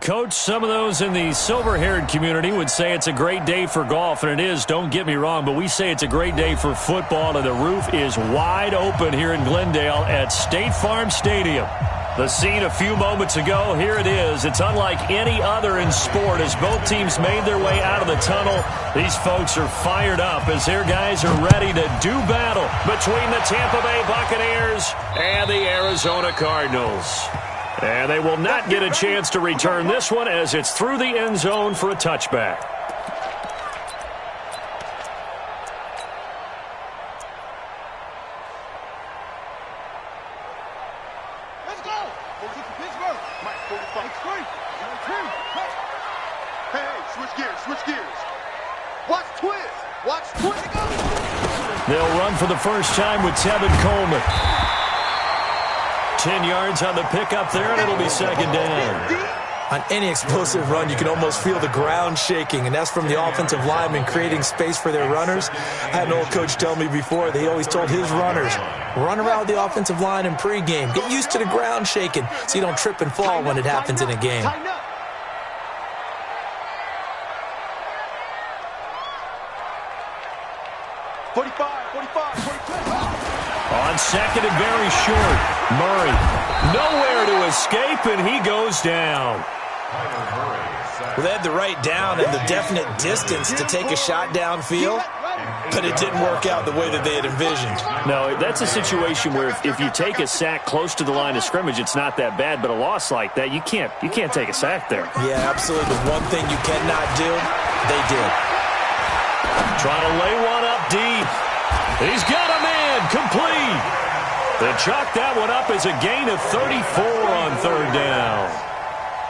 Coach, some of those in the silver-haired community would say it's a great day for golf, and it is, don't get me wrong, but we say it's a great day for football, and the roof is wide open here in Glendale at State Farm Stadium. The scene a few moments ago, here it is. It's unlike any other in sport as both teams made their way out of the tunnel. These folks are fired up as their guys are ready to do battle between the Tampa Bay Buccaneers and the Arizona Cardinals. And they will not get a chance to return this one as it's through the end zone for a touchback. Let's go! Pittsburgh! Mike, 45. Hey, switch gears. Watch twist. They'll run for the first time with Tevin Coleman. 10 yards on the pickup there, and it'll be second down. On any explosive run, you can almost feel the ground shaking, and that's from the offensive linemen creating space for their runners. I had an old coach tell me before that he always told his runners, run around the offensive line in pregame. Get used to the ground shaking so you don't trip and fall when it happens in a game. On second and very short, Murray nowhere to escape, and he goes down. Well, they had the right down and the definite distance to take a shot downfield, but it didn't work out the way that they had envisioned. No, that's a situation where if you take a sack close to the line of scrimmage, it's not that bad, but a loss like that, you can't take a sack there. Yeah, absolutely. The one thing you cannot do, they did. Trying to lay one up deep. He's got a man, complete. They chalk that one up as a gain of 34 on third down.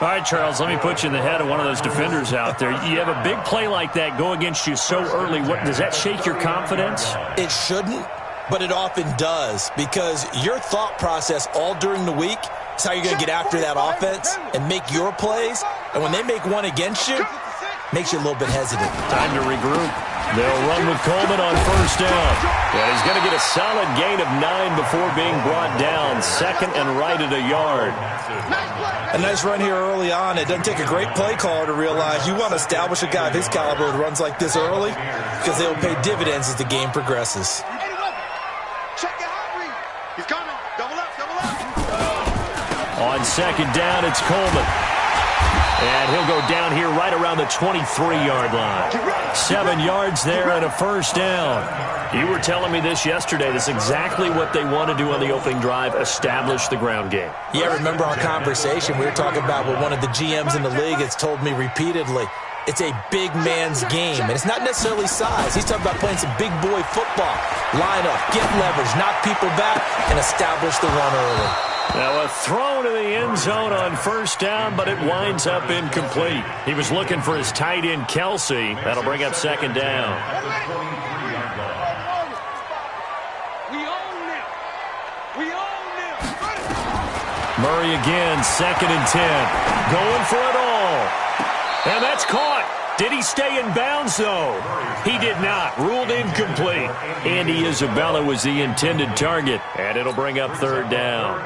All right, Charles, let me put you in the head of one of those defenders out there. You have a big play like that go against you so early. Does that shake your confidence? It shouldn't, but it often does, because your thought process all during the week is how you're going to get after that offense and make your plays. And when they make one against you, makes you a little bit hesitant. Time to regroup. They'll run with Coleman on first down. And he's going to get a solid gain of 9 before being brought down. Second and right at a yard. A nice run here early on. It doesn't take a great play caller to realize you want to establish a guy of his caliber who runs like this early, because they'll pay dividends as the game progresses. He's coming. Double up. On second down, it's Coleman. And he'll go down here right around the 23-yard line. 7 yards there and a first down. You were telling me this yesterday. That's exactly what they want to do on the opening drive, establish the ground game. Yeah, remember our conversation. We were talking about what one of the GMs in the league has told me repeatedly. It's a big man's game, and it's not necessarily size. He's talking about playing some big boy football. Line up, get leverage, knock people back, and establish the run early. Now a throw to the end zone on first down, but it winds up incomplete. He was looking for his tight end, Kelsey. That'll bring up second down. Murray again, second and 10. Going for it all. And that's caught. Did he stay in bounds, though? He did not. Ruled incomplete. Andy Isabella was the intended target, and it'll bring up third down.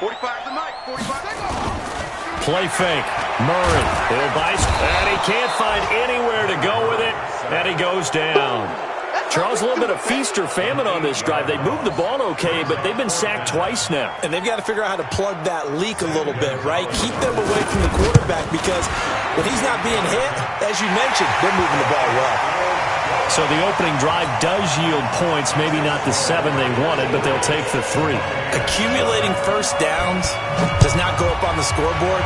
45 to Mike. 45. Play fake. Murray. He'll bite, and he can't find anywhere to go with it, and he goes down. Charles, a little bit of feast or famine on this drive. They moved the ball okay, but they've been sacked twice now. And they've got to figure out how to plug that leak a little bit, right? Keep them away from the quarterback, because when he's not being hit, as you mentioned, they're moving the ball well. So the opening drive does yield points, maybe not the 7 they wanted, but they'll take the 3. Accumulating first downs does not go up on the scoreboard,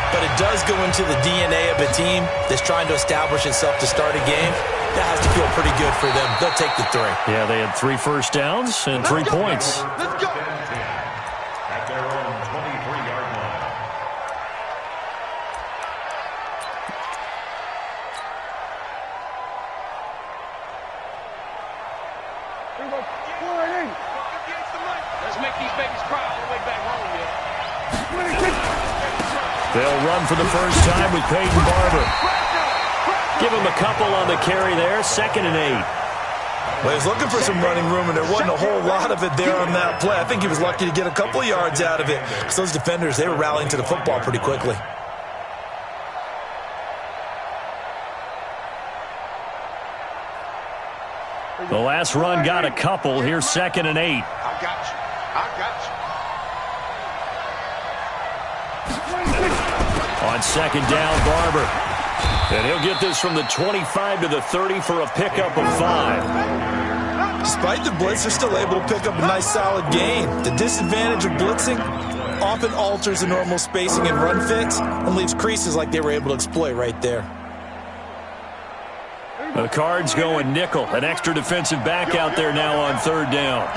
but it does go into the DNA of a team that's trying to establish itself to start a game. That has to feel pretty good for them. They'll take the 3. Yeah, they had 3 first downs and 3 points. Let's go. At their own 23-yard line. Let's make these babies cry all the way back home, yeah. They'll run for the first time with Peyton Barber. him a couple on the carry there. 2nd and 8. Well, he was looking for some running room, and there wasn't a whole lot of it there on that play. I think he was lucky to get a couple of yards out of it, because those defenders, they were rallying to the football pretty quickly. The last run got a couple. Here's 2nd and 8. I got you. On 2nd down, Barber. And he'll get this from the 25 to the 30 for a pickup of 5. Despite the blitz, they're still able to pick up a nice, solid gain. The disadvantage of blitzing often alters the normal spacing and run fits and leaves creases like they were able to exploit right there. The Cards going nickel. An extra defensive back out there now on 3rd down.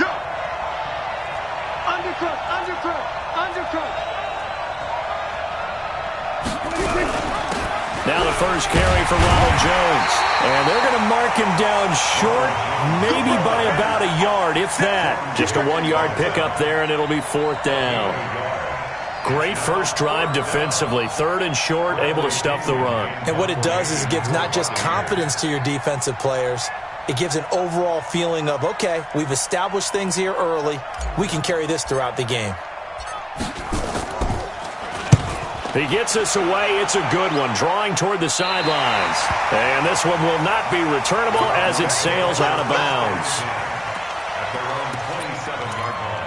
Now the first carry for Ronald Jones. And they're going to mark him down short, maybe by about a yard, if that. Just a 1-yard pickup there, and it'll be 4th down. Great first drive defensively. 3rd and short, able to stuff the run. And what it does is it gives not just confidence to your defensive players, it gives an overall feeling of, okay, we've established things here early. We can carry this throughout the game. He gets this away. It's a good one, drawing toward the sidelines. And this one will not be returnable as it sails out of bounds. At their own 27-yard line.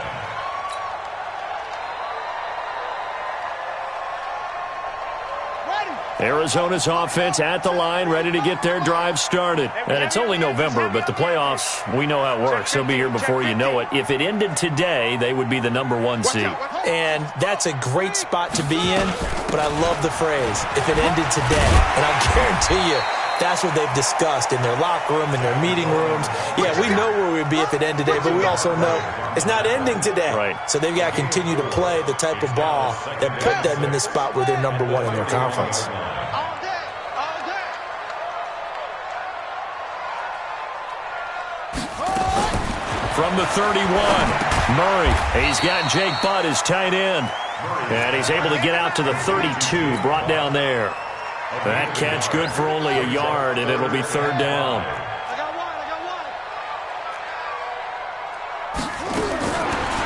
Arizona's offense at the line, ready to get their drive started. And it's only November, but the playoffs, we know how it works. They'll be here before you know it. If it ended today, they would be the #1 seed. And that's a great spot to be in, but I love the phrase, if it ended today. And I guarantee you, that's what they've discussed in their locker room, in their meeting rooms. Yeah, we know where we'd be if it ended today, but we also know it's not ending today. Right. So they've got to continue to play the type of ball that put them in the spot where they're #1 in their conference. From the 31, Murray. He's got Jake Butt as tight end. And he's able to get out to the 32, brought down there. That catch good for only a yard, and it'll be 3rd down.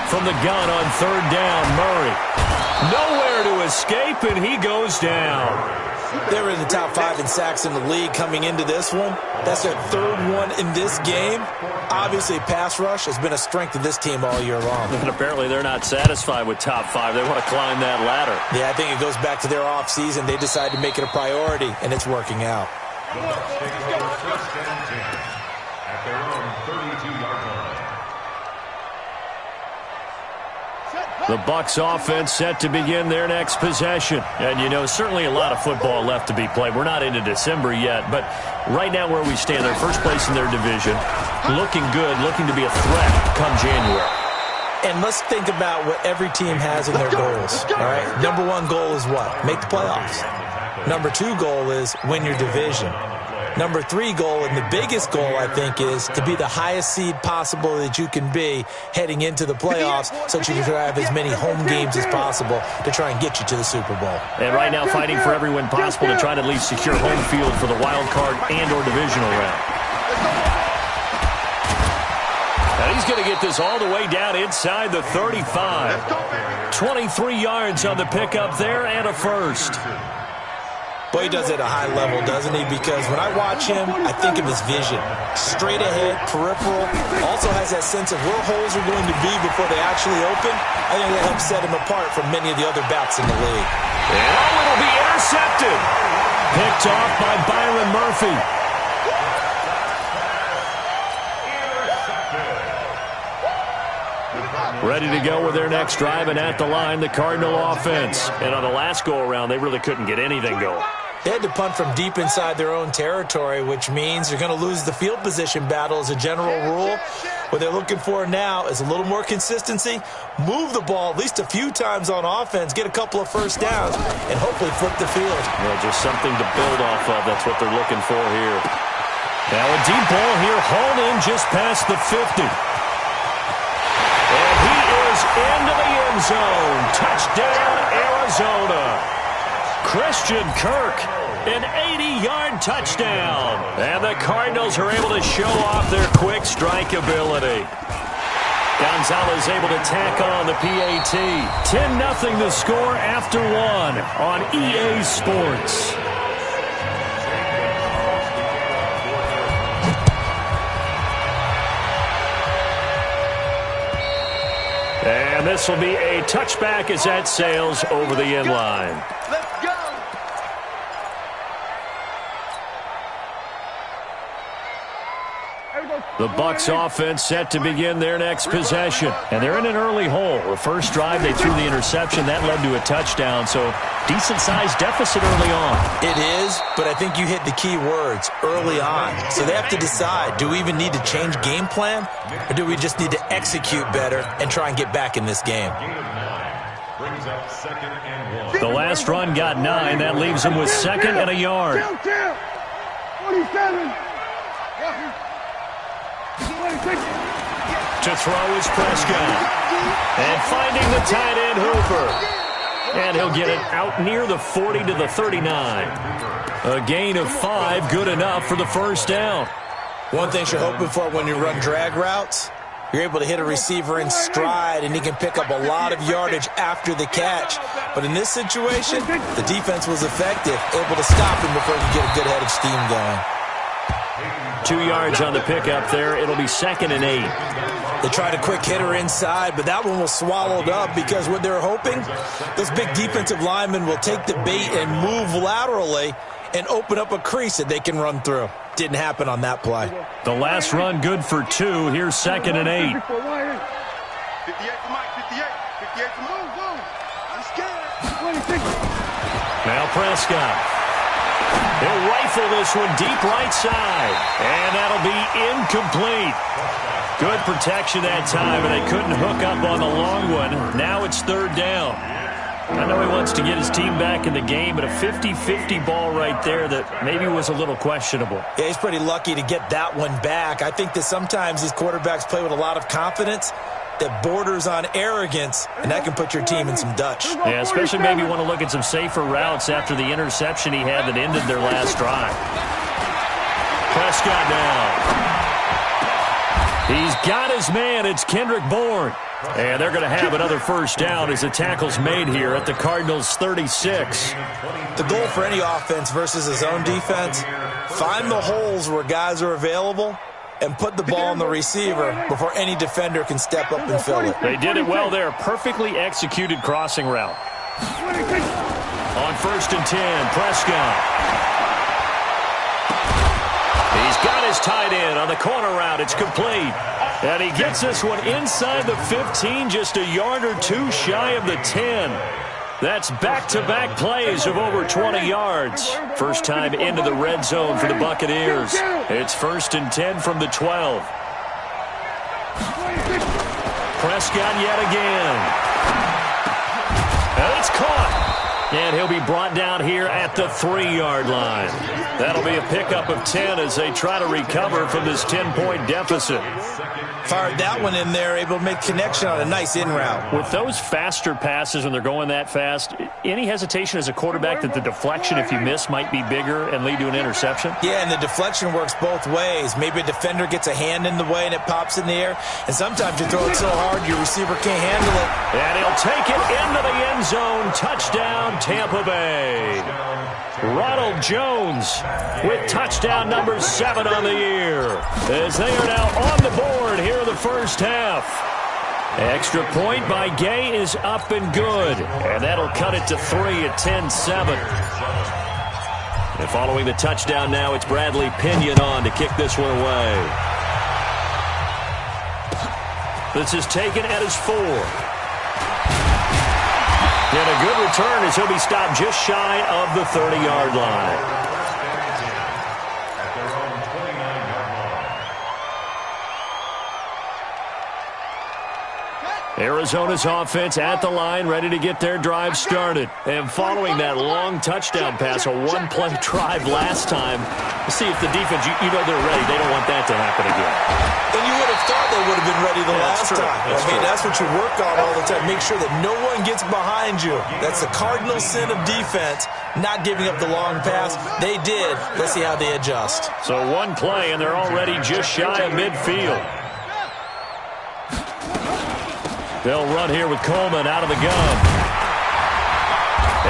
From the gun on 3rd down, Murray. Nowhere to escape, and he goes down. They were in the top 5 in sacks in the league coming into this one. That's their 3rd one in this game. Obviously, pass rush has been a strength of this team all year long. And apparently they're not satisfied with top 5. They want to climb that ladder. Yeah, I think it goes back to their offseason. They decided to make it a priority, and it's working out. The Bucs take over 1st and 10 at their own 32-yard line. The Bucs offense set to begin their next possession. And, you know, certainly a lot of football left to be played. We're not into December yet, but right now where we stand, they're first place in their division, looking good, looking to be a threat come January. And let's think about what every team has in their goals, all right? #1 goal is what? Make the playoffs. #2 goal is win your division. #3 goal, and the biggest goal, I think, is to be the highest seed possible that you can be heading into the playoffs so that you can have as many home games as possible to try and get you to the Super Bowl. And right now fighting for every win possible to try to at least secure home field for the wild card and or divisional round. And he's going to get this all the way down inside the 35. 23 yards on the pickup there and a first. Boy, he does it at a high level, doesn't he? Because when I watch him, I think of his vision. Straight ahead, peripheral. Also has that sense of where holes are going to be before they actually open. I think that helps set him apart from many of the other backs in the league. And it'll be intercepted. Picked off by Byron Murphy. Ready to go with their next drive, and at the line, the Cardinal offense. And on the last go-around, they really couldn't get anything going. They had to punt from deep inside their own territory, which means they're going to lose the field position battle as a general rule. What they're looking for now is a little more consistency, move the ball at least a few times on offense, get a couple of first downs, and hopefully flip the field. Well, just something to build off of. That's what they're looking for here. Now a deep ball here, hauled in just past the 50. And he is into the end zone. Touchdown, Arizona. Christian Kirk, an 80-yard end touchdown. And the Cardinals are able to show off their quick strike ability. Gonzalez able to tack on the PAT. 10-0 the score after one on EA Sports. And this will be a touchback as that sails over the end line. Let's go. The Bucs offense set to begin their next possession. And they're in an early hole. The first drive, they threw the interception. That led to a touchdown. So decent-sized deficit early on. It is, but I think you hit the key words, early on. So they have to decide, do we even need to change game plan? Or do we just need to execute better and try and get back in this game? Brings up 2nd and 1. The last run got 9. That leaves them with 2nd and a yard. 47. To throw is Prescott. And finding the tight end, Hooper. And he'll get it out near the 40 to the 39. A gain of 5, good enough for the first down. One thing you're hoping for when you run drag routes, you're able to hit a receiver in stride, and he can pick up a lot of yardage after the catch. But in this situation, the defense was effective, able to stop him before he could get a good head of steam going. 2 yards on the pickup there. It'll be 2nd and 8. They tried a quick hitter inside, but that one was swallowed up because what they're hoping, those big defensive linemen will take the bait and move laterally and open up a crease that they can run through. Didn't happen on that play. The last run good for 2. Here's 2nd and 8. 58 for Mike, 58. 58 for move. I'm scared. Now Prescott. He'll rifle this one deep right side. And that'll be incomplete. Good protection that time, and they couldn't hook up on the long one. Now it's 3rd down. I know he wants to get his team back in the game, but a 50-50 ball right there that maybe was a little questionable. Yeah, he's pretty lucky to get that one back. I think that sometimes these quarterbacks play with a lot of confidence that borders on arrogance, and that can put your team in some Dutch. Yeah, especially maybe want to look at some safer routes after the interception he had that ended their last drive. Prescott now. He's got his man. It's Kendrick Bourne. And they're going to have another first down as the tackle's made here at the Cardinals' 36. The goal for any offense versus a zone defense, find the holes where guys are available and put the ball on the receiver before any defender can step up and fill it. They did it well there. Perfectly executed crossing route. On 1st and 10, Prescott. He's got his tight end on the corner route. It's complete. And he gets this one inside the 15, just a yard or 2 shy of the 10. That's back-to-back plays of over 20 yards. First time into the red zone for the Buccaneers. It's 1st and 10 from the 12. Prescott yet again. And it's caught. And he'll be brought down here at the 3-yard line. That'll be a pickup of 10 as they try to recover from this 10-point deficit. Fired that one in there, able to make connection on a nice in route. With those faster passes when they're going that fast, any hesitation as a quarterback that the deflection, if you miss, might be bigger and lead to an interception? Yeah, and the deflection works both ways. Maybe a defender gets a hand in the way and it pops in the air. And sometimes you throw it so hard your receiver can't handle it. And he'll take it into the end zone. Touchdown, Tampa Bay. Ronald Jones with touchdown number 7 on the year. As they are now on the board here in the first half. Extra point by Gay is up and good. And that'll cut it to 3 at 10-7. And following the touchdown now, it's Bradley Pinion on to kick this one away. This is taken at his 4. And a good return as he'll be stopped just shy of the 30-yard line. At their own 29-yard Arizona's offense at the line, ready to get their drive started. And following that long touchdown pass, a one-play drive last time, see if the defense, you know they're ready. They don't want that to happen again. And you would have thought they would have been ready the last time. That's what you work on all the time. Make sure that no one gets behind you. That's the cardinal sin of defense, not giving up the long pass. They did. Let's see how they adjust. So one play, and they're already just shy of midfield. They'll run here with Coleman out of the gun.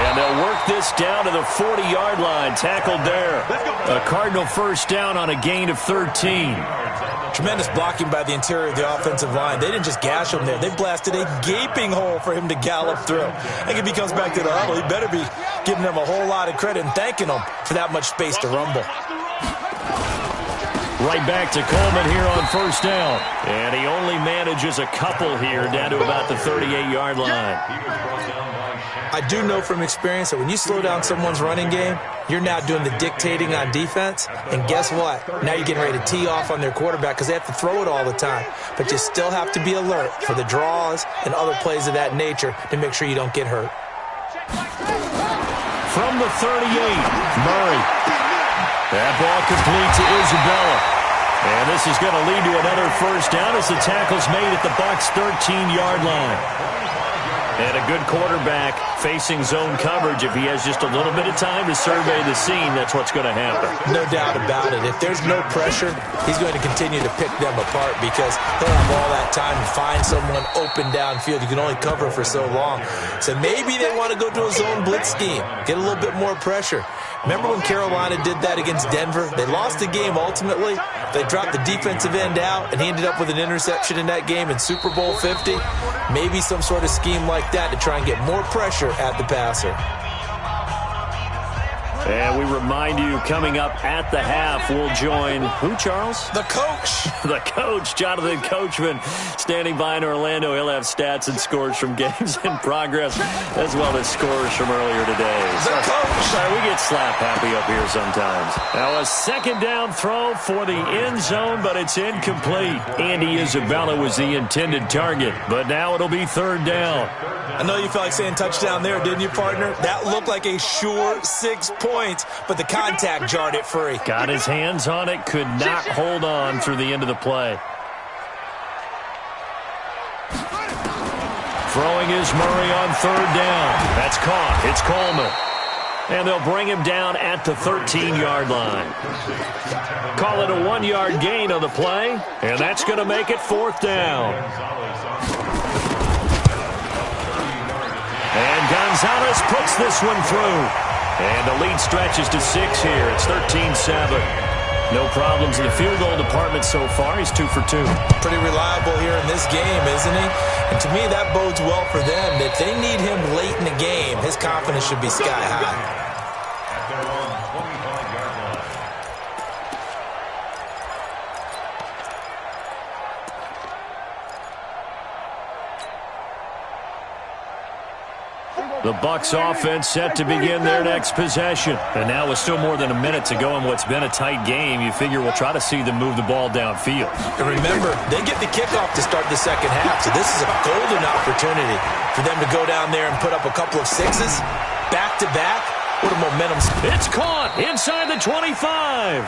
And they'll work this down to the 40-yard line. Tackled there. A Cardinal first down on a gain of 13. Tremendous blocking by the interior of the offensive line. They didn't just gash him there. They blasted a gaping hole for him to gallop through. I think if he comes back to the huddle, he better be giving them a whole lot of credit and thanking them for that much space to rumble. Right back to Coleman here on first down. And he only manages a couple here down to about the 38-yard line. I do know from experience that when you slow down someone's running game, you're now doing the dictating on defense. And guess what? Now you're getting ready to tee off on their quarterback because they have to throw it all the time. But you still have to be alert for the draws and other plays of that nature to make sure you don't get hurt. From the 38, Murray. That ball complete to Isabella. And this is going to lead to another first down as the tackle's made at the Bucs' 13-yard line. And a good quarterback facing zone coverage. If he has just a little bit of time to survey the scene, that's what's going to happen. No doubt about it. If there's no pressure, he's going to continue to pick them apart because he'll have all that time to find someone open downfield. You can only cover for so long. So maybe they want to go to a zone blitz scheme, get a little bit more pressure. Remember when Carolina did that against Denver? They lost the game ultimately. They dropped the defensive end out, and he ended up with an interception in that game in Super Bowl 50. Maybe some sort of scheme like that to try and get more pressure at the passer. And we remind you, coming up at the half, we'll join who, Charles? The coach. The coach, Jonathan Coachman, standing by in Orlando. He'll have stats and scores from games in progress, as well as scores from earlier today. The coach. Sorry, we get slap happy up here sometimes. Now a second down throw for the end zone, but it's incomplete. Andy Isabella was the intended target, but now it'll be third down. I know you felt like saying touchdown there, didn't you, partner? That looked like a sure 6 points, but the contact jarred it free. Got his hands on it, could not hold on through the end of the play. Throwing is Murray on third down. That's caught. It's Coleman. And they'll bring him down at the 13-yard line. Call it a 1-yard gain on the play, and that's going to make it fourth down. And Gonzalez puts this one through. And the lead stretches to 6 here. It's 13-7. No problems in the field goal department so far. He's 2 for 2. Pretty reliable here in this game, isn't he? And to me, that bodes well for them. If they need him late in the game, his confidence should be sky high. The Bucs offense set to begin their next possession. And now with still more than a minute to go in what's been a tight game, you figure we'll try to see them move the ball downfield. And remember, they get the kickoff to start the second half, so this is a golden opportunity for them to go down there and put up a couple of sixes back-to-back. What a momentum. It's caught inside the 25.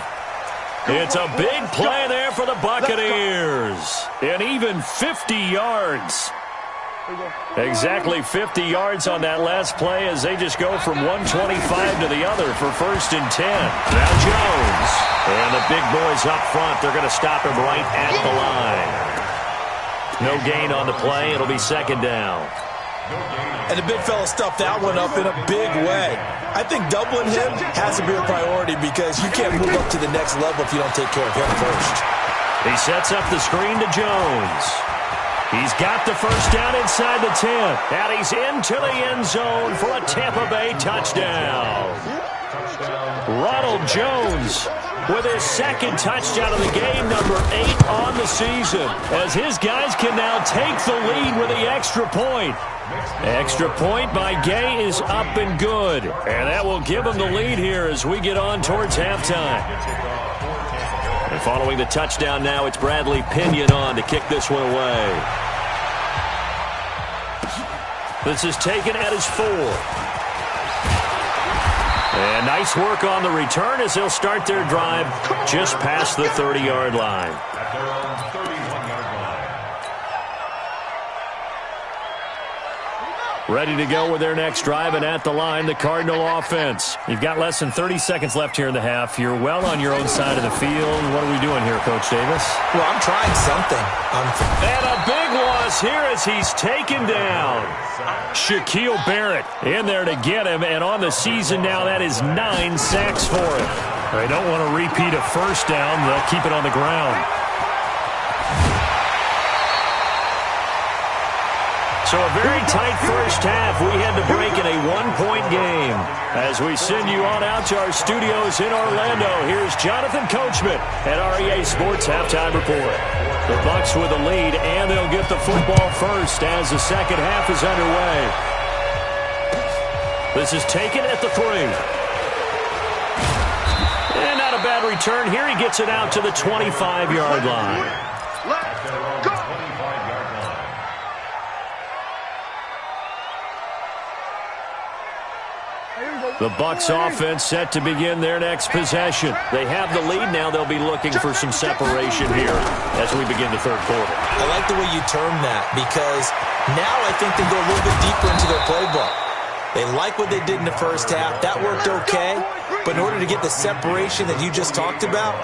It's a big play there for the Buccaneers. And even 50 yards. Exactly 50 yards on that last play as they just go from 125 to the other for first and 10. Now Jones. And the big boys up front, they're going to stop him right at the line. No gain on the play. It'll be second down. And the big fella stuffed that one up in a big way. I think doubling him has to be a priority because you can't move up to the next level if you don't take care of him first. He sets up the screen to Jones. He's got the first down inside the 10. And he's into the end zone for a Tampa Bay touchdown. Ronald Jones with his second touchdown of the game, number 8 on the season, as his guys can now take the lead with the extra point. Extra point by Gay is up and good. And that will give them the lead here as we get on towards halftime. And following the touchdown now, it's Bradley Pinion on to kick this one away. This is taken at his 4. And nice work on the return as they'll start their drive just past the 30-yard line. At their own 31-yard line. Ready to go with their next drive, and at the line, the Cardinal offense. You've got less than 30 seconds left here in the half. You're well on your own side of the field. What are we doing here, Coach Davis? Well, I'm trying something. And a big loss here as he's taken down. Shaquille Barrett in there to get him, and on the season now, that is 9 sacks for him. They don't want to repeat a first down. They'll keep it on the ground. So a very tight first half. We had to break in a one-point game. As we send you on out to our studios in Orlando, here's Jonathan Coachman at REA Sports Halftime Report. The Bucs with the lead, and they'll get the football first as the second half is underway. This is taken at the 3. And not a bad return here. He gets it out to the 25-yard line. Let's go. The Bucs offense set to begin their next possession. They have the lead now. They'll be looking for some separation here as we begin the third quarter. I like the way you term that because now I think they go a little bit deeper into their playbook. They like what they did in the first half. That worked okay. But in order to get the separation that you just talked about,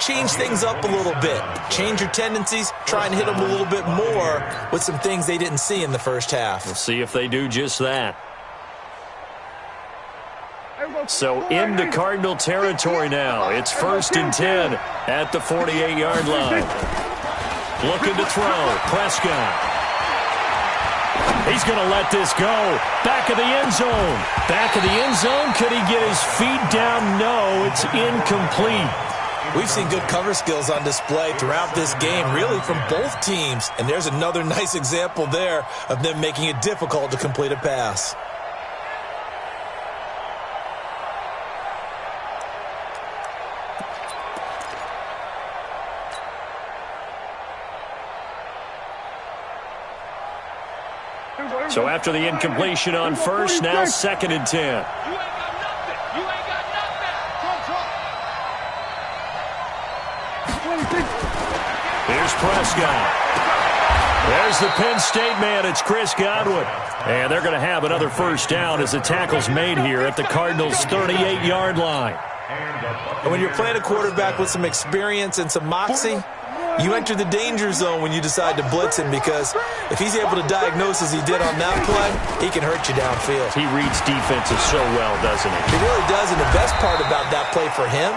change things up a little bit. Change your tendencies. Try and hit them a little bit more with some things they didn't see in the first half. We'll see if they do just that. So into Cardinal territory now. It's 1st and 10 at the 48-yard line. Looking to throw. Prescott. He's going to let this go. Back of the end zone. Back of the end zone. Could he get his feet down? No, it's incomplete. We've seen good cover skills on display throughout this game, really from both teams. And there's another nice example there of them making it difficult to complete a pass. So after the incompletion on first, now 2nd and 10. You ain't got nothing. You ain't got nothing. Here's Prescott. There's the Penn State man. It's Chris Godwin. And they're going to have another first down as the tackle's made here at the Cardinals' 38-yard line. And when you're playing a quarterback with some experience and some moxie, you enter the danger zone when you decide to blitz him because if he's able to diagnose as he did on that play, he can hurt you downfield. He reads defenses so well, doesn't he? He really does, and the best part about that play for him,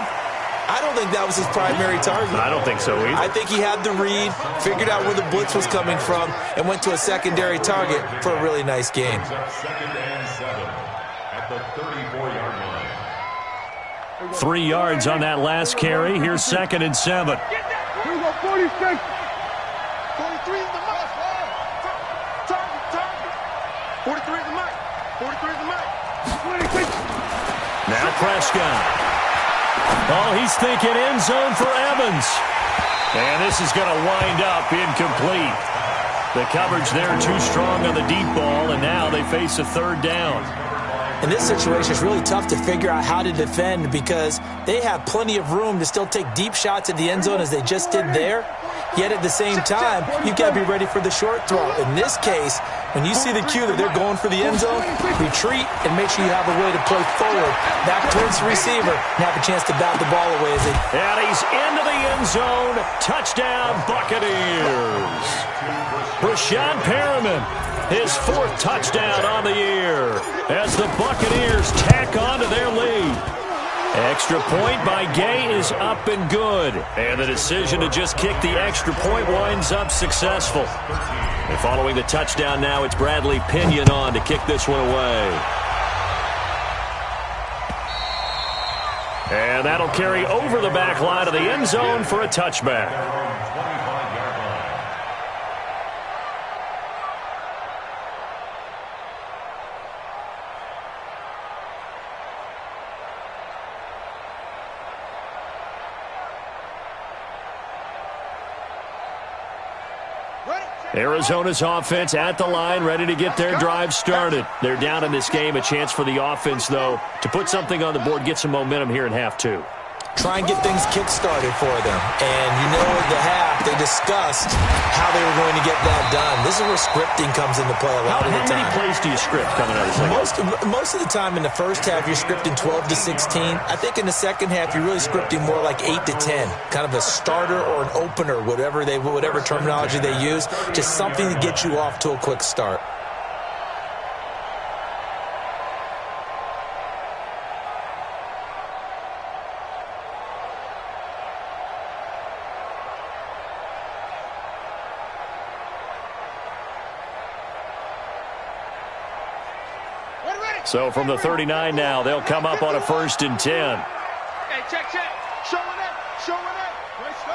I don't think that was his primary target. I don't think so either. I think he had the read, figured out where the blitz was coming from, and went to a secondary target for a really nice game. 2nd and 7 at the 34-yard line. 3 yards on that last carry. Here's 2nd and 7. Here we go, 46. 43 is the mark. Target. 43 is the mark. 43 is the mark. 26. Now Prescott. Oh, he's thinking end zone for Evans. And this is going to wind up incomplete. The coverage there too strong on the deep ball, and now they face a 3rd down. In this situation, it's really tough to figure out how to defend because they have plenty of room to still take deep shots at the end zone as they just did there. Yet at the same time, you've got to be ready for the short throw. In this case, when you see the cue that they're going for the end zone, retreat and make sure you have a way to play forward, back towards the receiver, and have a chance to bat the ball away. And he's into the end zone. Touchdown, Buccaneers. Brashad Perriman, his 4th touchdown on the year as the Buccaneers tack on to their lead. Extra point by Gay is up and good. And the decision to just kick the extra point winds up successful. And following the touchdown now, it's Bradley Pinion on to kick this one away. And that'll carry over the back line of the end zone for a touchback. Ready? Arizona's offense at the line, ready to get their drive started. They're down in this game. A chance for the offense, though, to put something on the board, get some momentum here in half two. Try and get things kick-started for them. And you know at the half, they discussed how they were going to get that done. This is where scripting comes into play a lot of the time. How many plays do you script coming out of the second? Most of the time in the first half, you're scripting 12 to 16. I think in the second half, you're really scripting more like 8 to 10. Kind of a starter or an opener, whatever terminology they use. Just something to get you off to a quick start. So from the 39 now, they'll come up on a 1st and 10. Hey, check. Showing it. Let's go.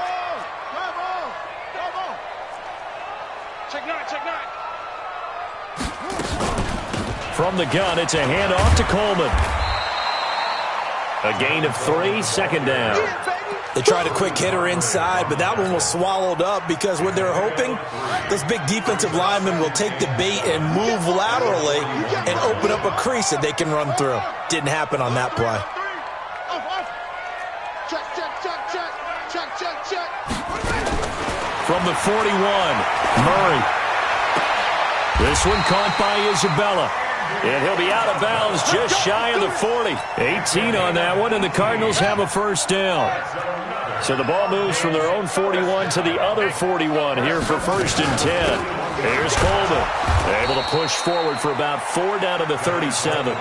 Come on. Check nine. From the gun, it's a handoff to Coleman. A gain of 3, 2nd down. They tried a quick hitter inside, but that one was swallowed up because what they're hoping, those big defensive linemen will take the bait and move laterally and open up a crease that they can run through. Didn't happen on that play. Check. From the 41, Murray. This one caught by Isabella. And he'll be out of bounds just shy of the 40. 18 on that one, and the Cardinals have a 1st down. So the ball moves from their own 41 to the other 41 here for 1st and 10. Here's Coleman, able to push forward for about 4 down to the 37.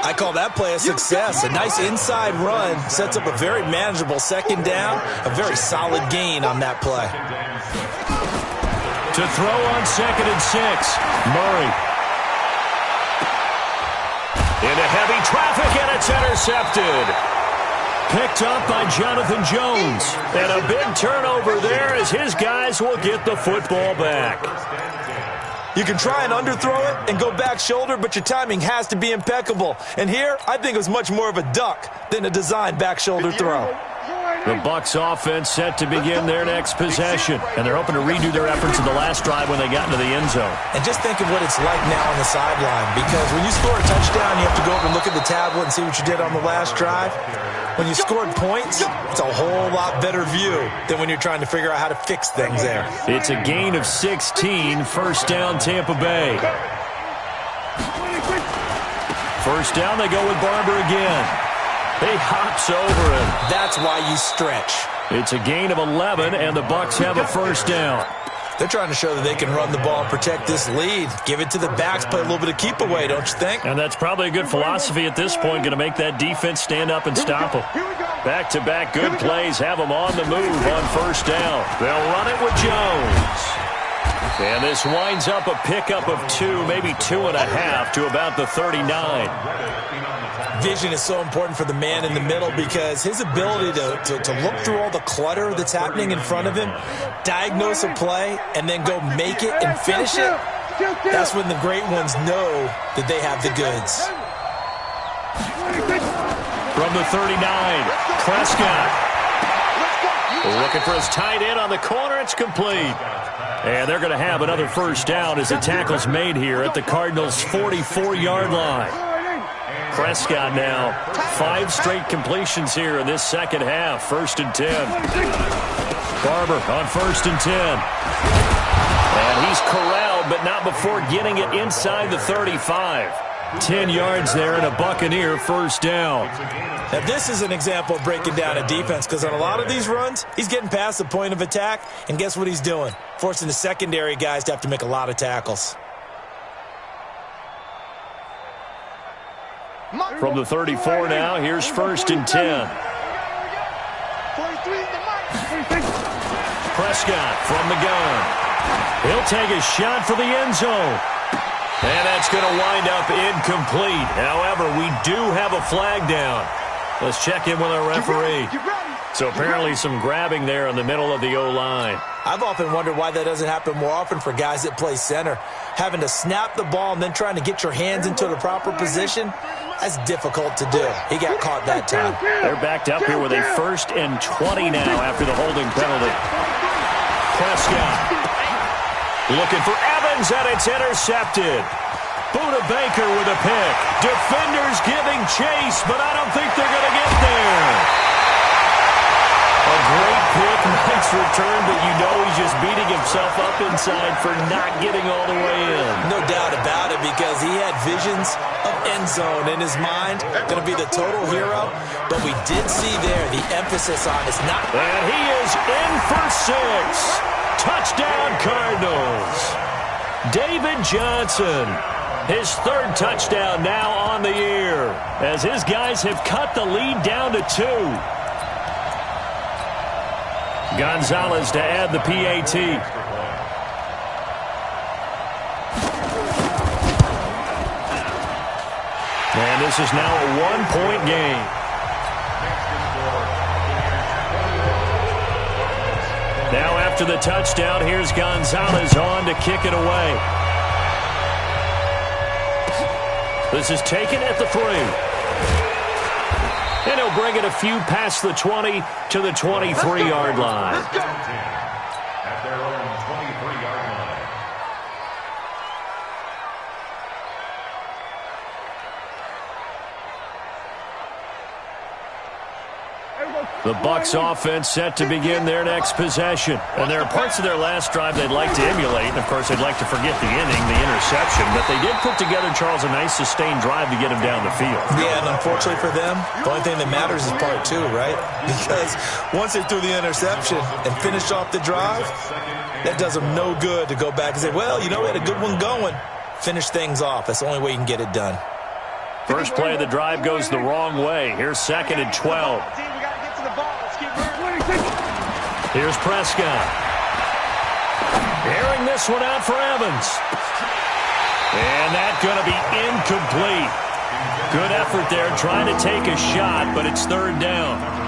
I call that play a success. A nice inside run sets up a very manageable 2nd down, a very solid gain on that play. To throw on 2nd and 6, Murray. Into heavy traffic, and it's intercepted. Picked up by Jonathan Jones. And a big turnover there as his guys will get the football back. You can try and underthrow it and go back shoulder, but your timing has to be impeccable. And here, I think it was much more of a duck than a designed back shoulder throw. The Bucs offense set to begin their next possession, and they're hoping to redo their efforts in the last drive when they got into the end zone. And just think of what it's like now on the sideline, because when you score a touchdown, you have to go over and look at the tablet and see what you did on the last drive. When you scored points, it's a whole lot better view than when you're trying to figure out how to fix things there. It's a gain of 16, 1st down Tampa Bay. 1st down, they go with Barber again. He hops over him. That's why you stretch. It's a gain of 11, and the Bucs have a 1st down. They're trying to show that they can run the ball and protect this lead. Give it to the backs, play a little bit of keep away, don't you think? And that's probably a good philosophy at this point, going to make that defense stand up and stop them. Back-to-back good plays have them on the move on 1st down. They'll run it with Jones. And this winds up a pickup of 2, maybe 2.5 to about the 39. Vision is so important for the man in the middle because his ability to look through all the clutter that's happening in front of him, diagnose a play, and then go make it and finish it, that's when the great ones know that they have the goods. From the 39, Prescott. Looking for his tight end on the corner. It's complete. And they're going to have another 1st down as the tackle's made here at the Cardinals' 44-yard line. Prescott now, 5 straight completions here in this second half. 1st and 10. Barber on 1st and 10. And he's corralled, but not before getting it inside the 35. 10 yards there and a Buccaneer 1st down. Now, this is an example of breaking down a defense because on a lot of these runs, he's getting past the point of attack, and guess what he's doing? Forcing the secondary guys to have to make a lot of tackles. From the 34 now, here's 1st and 10. Prescott from the gun. He'll take a shot for the end zone. And that's going to wind up incomplete. However, we do have a flag down. Let's check in with our referee. So apparently some grabbing there in the middle of the O-line. I've often wondered why that doesn't happen more often for guys that play center. Having to snap the ball and then trying to get your hands into the proper position, that's difficult to do. He got caught that time. They're backed up here with a 1st and 20 now after the holding penalty. Prescott Looking for Evans, and it's intercepted. Buda Baker with a pick. Defenders giving chase, but I don't think they're going to get there. A great pick, nice return, but you know he's just beating himself up inside for not getting all the way in. No doubt about it, because he had visions of end zone in his mind. Going to be the total hero, but we did see there the emphasis on is not. And he is in for 6. Touchdown, Cardinals. David Johnson, his 3rd touchdown now on the year, as his guys have cut the lead down to 2. Gonzalez to add the PAT. And this is now a 1-point game. Now after the touchdown, here's Gonzalez on to kick it away. This is taken at the 3. And he'll bring it a few past the 20 to the 23-yard line. At their own 23-yard line. The Bucs offense set to begin their next possession. And there are parts of their last drive they'd like to emulate. And, of course, they'd like to forget the inning, the interception. But they did put together, Charles, a nice sustained drive to get him down the field. Yeah, and unfortunately for them, the only thing that matters is part 2, right? Because once they threw the interception and finished off the drive, that does them no good to go back and say, well, you know, we had a good one going. Finish things off. That's the only way you can get it done. First play of the drive goes the wrong way. Here's 2nd and 12. Here's Prescott. Airing this one out for Evans. And that's going to be incomplete. Good effort there trying to take a shot, but it's 3rd down.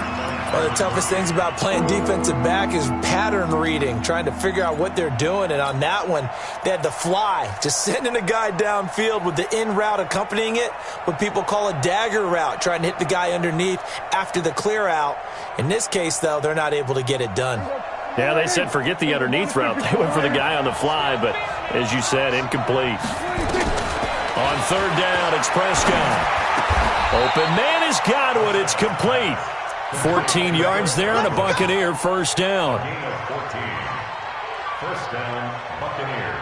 One of the toughest things about playing defensive back is pattern reading, trying to figure out what they're doing. And on that one, they had the fly, just sending a guy downfield with the in route accompanying it, what people call a dagger route, trying to hit the guy underneath after the clear out. In this case, though, they're not able to get it done. Yeah, they said forget the underneath route. They went for the guy on the fly, but as you said, incomplete. On 3rd down, it's Prescott. Open man has got it. It's complete. 14 yards there and a Buccaneer 1st down. Gain of 14. 1st down, Buccaneers.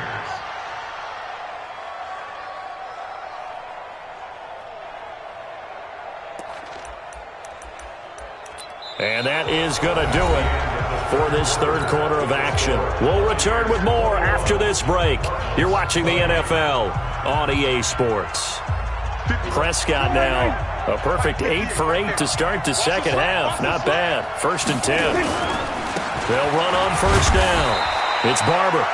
And that is going to do it for this 3rd quarter of action. We'll return with more after this break. You're watching the NFL on EA Sports. Prescott now. A perfect 8 for 8 to start the 2nd half. Not bad. 1st and 10. They'll run on 1st down. It's Barber.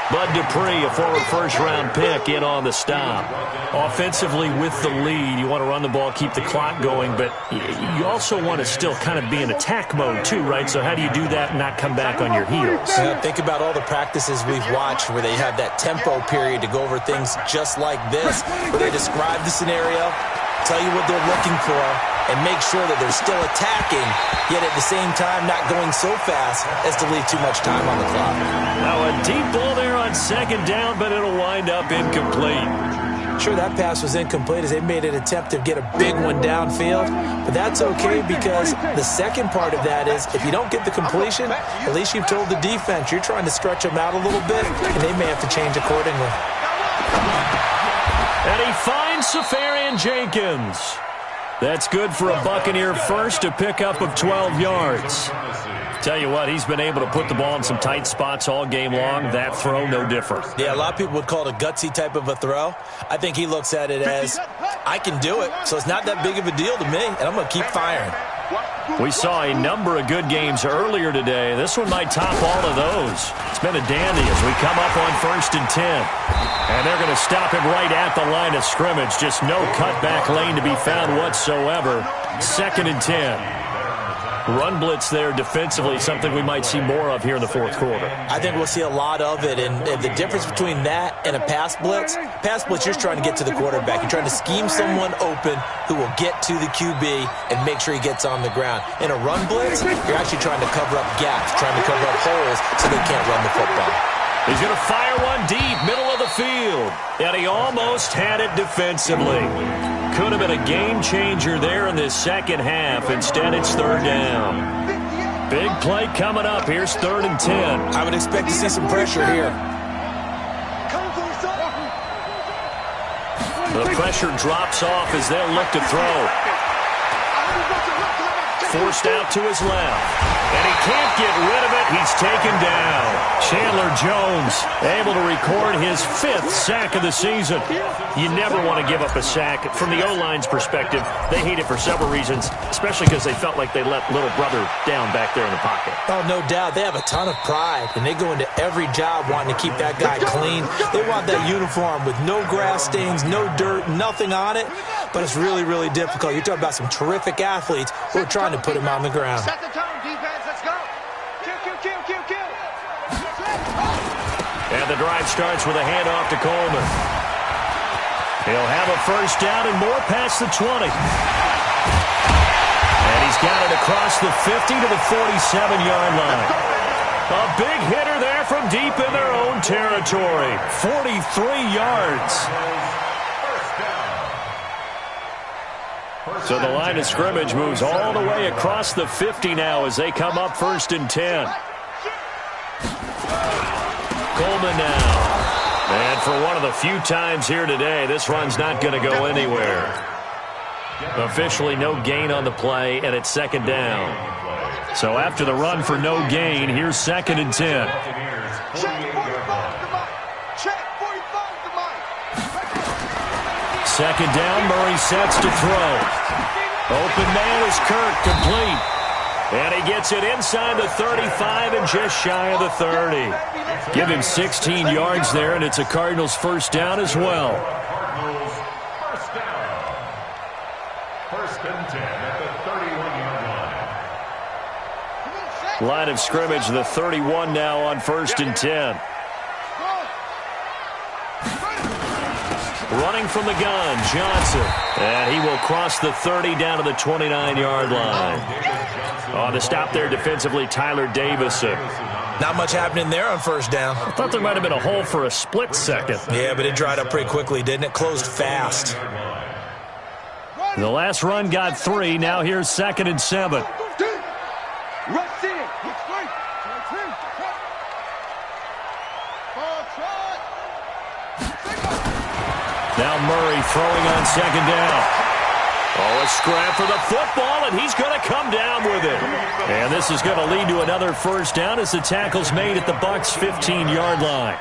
Bud Dupree, a former 1st-round pick, in on the stop. Offensively with the lead, you want to run the ball, keep the clock going, but you also want to still kind of be in attack mode too, right? So how do you do that and not come back on your heels? Yeah, think about all the practices we've watched where they have that tempo period to go over things just like this, where they describe the scenario, tell you what they're looking for, and make sure that they're still attacking, yet at the same time not going so fast as to leave too much time on the clock. Now a deep ball there on 2nd down, but it'll wind up incomplete. Sure, that pass was incomplete as they made an attempt to get a big one downfield, but that's okay because the second part of that is if you don't get the completion, at least you've told the defense you're trying to stretch them out a little bit, and they may have to change accordingly. And he finds Safarian Jenkins. That's good for a Buccaneer 1st, a pickup of 12 yards. Tell you what, he's been able to put the ball in some tight spots all game long. That throw, no different. Yeah, a lot of people would call it a gutsy type of a throw. I think he looks at it as, I can do it, so it's not that big of a deal to me, and I'm going to keep firing. We saw a number of good games earlier today. This one might top all of those. It's been a dandy as we come up on 1st and 10. And they're going to stop him right at the line of scrimmage. Just no cutback lane to be found whatsoever. 2nd and 10. Run blitz there defensively, something we might see more of here in the 4th quarter. I think we'll see a lot of it, and the difference between that and a pass blitz, you're trying to get to the quarterback. You're trying to scheme someone open who will get to the QB and make sure he gets on the ground. In a run blitz, you're actually trying to cover up gaps, trying to cover up holes so they can't run the football. He's going to fire one deep, middle of the field. And he almost had it defensively. Could have been a game changer there in this second half. Instead, it's third down. Big play coming up. Here's 3rd and 10. I would expect to see some pressure here. The pressure drops off as they'll look to throw. Forced out to his left. And he can't get rid of it. He's taken down. Chandler Jones able to record his 5th sack of the season. You never want to give up a sack. From the O-line's perspective, they hate it for several reasons, especially because they felt like they let little brother down back there in the pocket. Oh, no doubt. They have a ton of pride, and they go into every job wanting to keep that guy clean. They want that uniform with no grass stains, no dirt, nothing on it. But it's really, really difficult. You're talking about some terrific athletes who are trying to put him on the ground. Set the tone, defense. Let's go. Kill. And the drive starts with a handoff to Coleman. He'll have a first down and more past the 20. And he's got it across the 50 to the 47-yard line. A big hitter there from deep in their own territory. 43 yards. So the line of scrimmage moves all the way across the 50 now as they come up 1st and 10. Coleman now. And for one of the few times here today, this run's not going to go anywhere. Officially no gain on the play, and it's 2nd down. So after the run for no gain, here's 2nd and 10. Second down, Murray sets to throw. Open man is Kirk, complete. And he gets it inside the 35 and just shy of the 30. Give him 16 yards there, and it's a Cardinals first down as well. Cardinals first down. 1st and 10 at the 31-yard line. Line of scrimmage, the 31 now on 1st and 10. Running from the gun, Johnson. And he will cross the 30 down to the 29-yard line. On the stop there defensively, Tyler Davison. Not much happening there on 1st down. I thought there might have been a hole for a split second. Yeah, but it dried up pretty quickly, didn't it? Closed fast. The last run got 3. Now here's 2nd and 7. Now Murray throwing on 2nd down. Oh, a scrap for the football, and he's going to come down with it. And this is going to lead to another first down as the tackle's made at the Bucs' 15-yard line.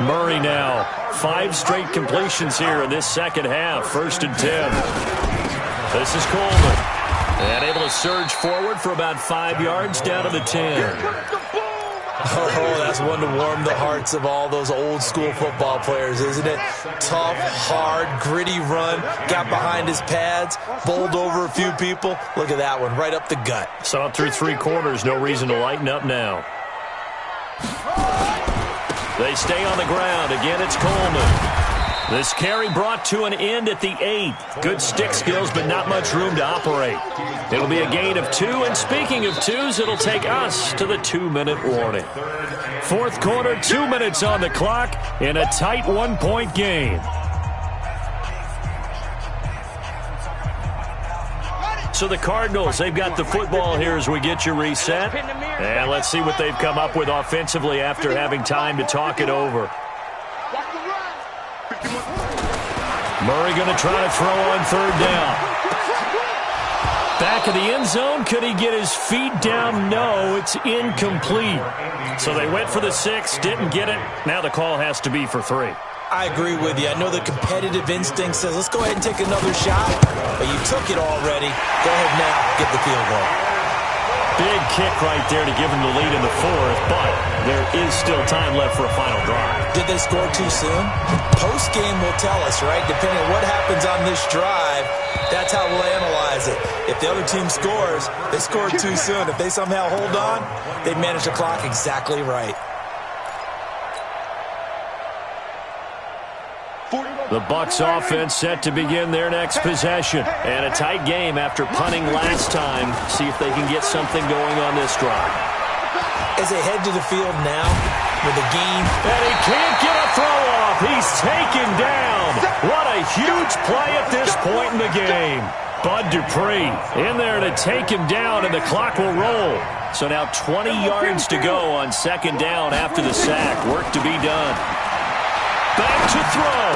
Murray now, 5 straight completions here in this second half. 1st and 10. This is Coleman. And able to surge forward for about 5 yards down to the 10. Oh, that's one to warm the hearts of all those old-school football players, isn't it? Tough, hard, gritty run, got behind his pads, bowled over a few people. Look at that one, right up the gut. Saw it through 3 quarters, no reason to lighten up now. They stay on the ground. Again, it's Coleman. This carry brought to an end at the 8. Good stick skills, but not much room to operate. It'll be a gain of 2, and speaking of 2s, it'll take us to the 2-minute warning. 4th quarter, 2 minutes on the clock in a tight 1-point game. So the Cardinals, they've got the football here as we get you reset. And let's see what they've come up with offensively after having time to talk it over. Murray going to try to throw on 3rd down. Back of the end zone. Could he get his feet down? No, it's incomplete. So they went for the 6, didn't get it. Now the call has to be for 3. I agree with you. I know the competitive instinct says, let's go ahead and take another shot. But you took it already. Go ahead now, get the field goal. Big kick right there to give them the lead in the 4th, but there is still time left for a final drive. Did they score too soon? Post-game will tell us, right? Depending on what happens on this drive, that's how we'll analyze it. If the other team scores, they scored too soon. If they somehow hold on, they manage the clock exactly right. The Bucs offense set to begin their next possession. And a tight game after punting last time. See if they can get something going on this drive. As they head to the field now, with a gain. And he can't get a throw off. He's taken down. What a huge play at this point in the game. Bud Dupree in there to take him down, and the clock will roll. So now 20 yards to go on second down after the sack. Work to be done. Back to throw.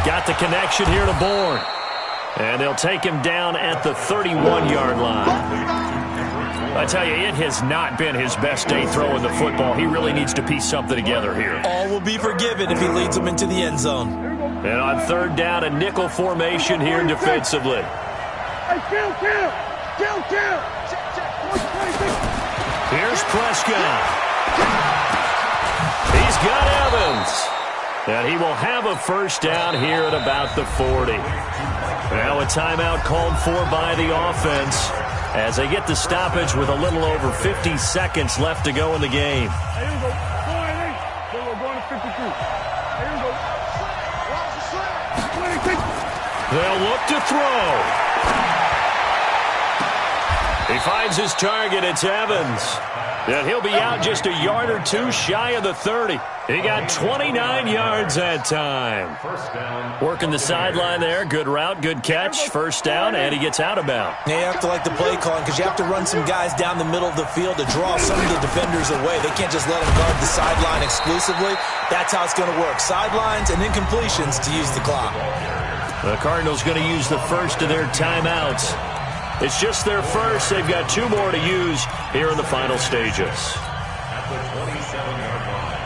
Got the connection here to Bourne. And they'll take him down at the 31-yard line. I tell you, it has not been his best day throwing the football. He really needs to piece something together here. All will be forgiven if he leads them into the end zone. And on third down, a nickel formation here defensively. Here's Prescott. He's got Evans. And he will have a first down here at about the 40. Now a timeout called for by the offense as they get the stoppage with a little over 50 seconds left to go in the game. They'll look to throw. He finds his target. It's Evans. And he'll be out just a yard or two shy of the 30. He got 29 yards that time. Working the sideline there. Good route, good catch. First down, and he gets out of bounds. Yeah, you have to like the play calling because you have to run some guys down the middle of the field to draw some of the defenders away. They can't just let them guard the sideline exclusively. That's how it's going to work. Sidelines and incompletions to use the clock. The Cardinals going to use the first of their timeouts. It's just their first. They've got two more to use here in the final stages. At the 27-yard line.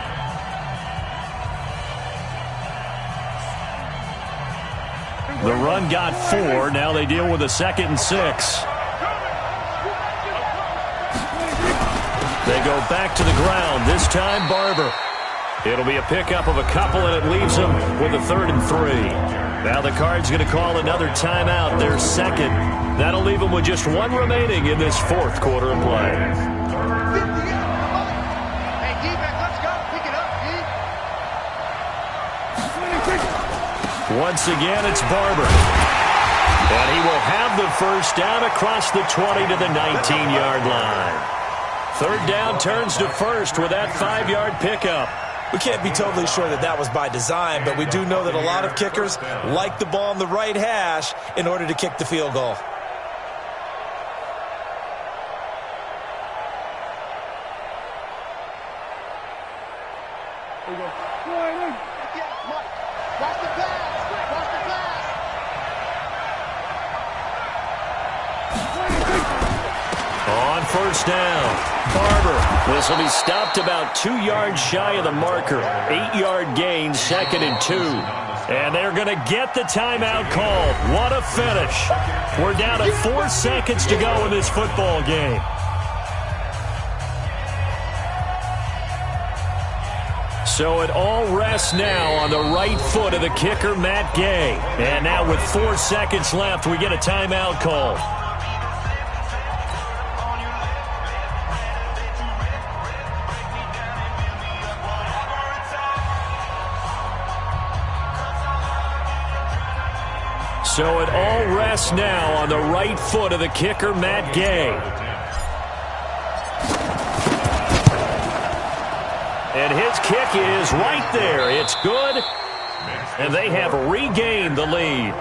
The run got 4. Now they deal with a 2nd and 6. They go back to the ground. This time, Barber. It'll be a pickup of a couple, and it leaves them with a 3rd and 3. Now the Cards going to call another timeout, their second. That'll leave them with just one remaining in this fourth quarter of play. Hey, D-back, let's go. Pick it up, D. Once again, it's Barber. And he will have the first down across the 20 to the 19-yard line. Third down turns to first with that 5-yard pickup. We can't be totally sure that that was by design, but we do know that a lot of kickers like the ball on the right hash in order to kick the field goal. On first down, Barber. This will be stopped about 2 yards shy of the marker. 8-yard gain, 2nd and 2. And they're going to get the timeout called. What a finish. We're down to 4 seconds to go in this football game. So it all rests now on the right foot of the kicker, Matt Gay. And now with 4 seconds left, we get a timeout call. So it all rests now on the right foot of the kicker, Matt Gay. And his kick is right there. It's good. And they have regained the lead.